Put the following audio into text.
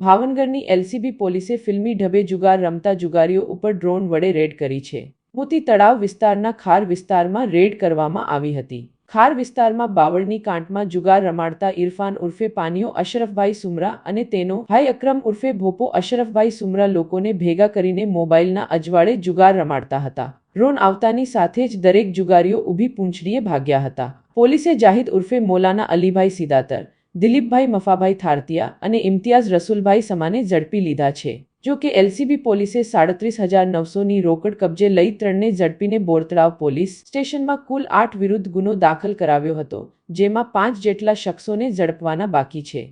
ભાવનગરની એલસીબી પોલીસે ફિલ્મી ઢબે જુગાર રમતા જુગારીઓ ઉપર ડ્રોન વડે રેડ કરી છે। મોતી તળાવ વિસ્તારના ખાર વિસ્તારમાં રેડ કરવામાં આવી હતી। ખાર વિસ્તારમાં બાવળની કાંઠમાં જુગાર રમાડતા ઇરફાન ઉર્ફે પાનીઓ અશરફભાઈ સુમરા અને તેનો ભાઈ અકરમ ઉર્ફે ભોપો અશરફભાઈ સુમરા લોકોને ભેગા કરીને મોબાઈલના અજવાળે જુગાર રમાડતા હતા। ડ્રોન આવતાની સાથે જ દરેક જુગારીઓ ઊભી પૂંછડીએ ભાગ્યા હતા। પોલીસે જાહિદ ઉર્ફે મોલાના અલીભાઈ સિદાતર, દિલીપભાઈ મફાભાઈ થારતિયા અને ઇમ્તિયાઝ રસુલભાઈ સમાને ઝડપી લીધા છે। જો કે એલસીબી પોલીસે 37,900ની રોકડ કબજે લઈ ત્રણને ઝડપીને બોરતળાવ પોલીસ સ્ટેશનમાં કુલ 8 વિરુદ્ધ ગુનો દાખલ કરાવ્યો હતો, જેમાં 5 જેટલા શખ્સોને ઝડપવાના બાકી છે।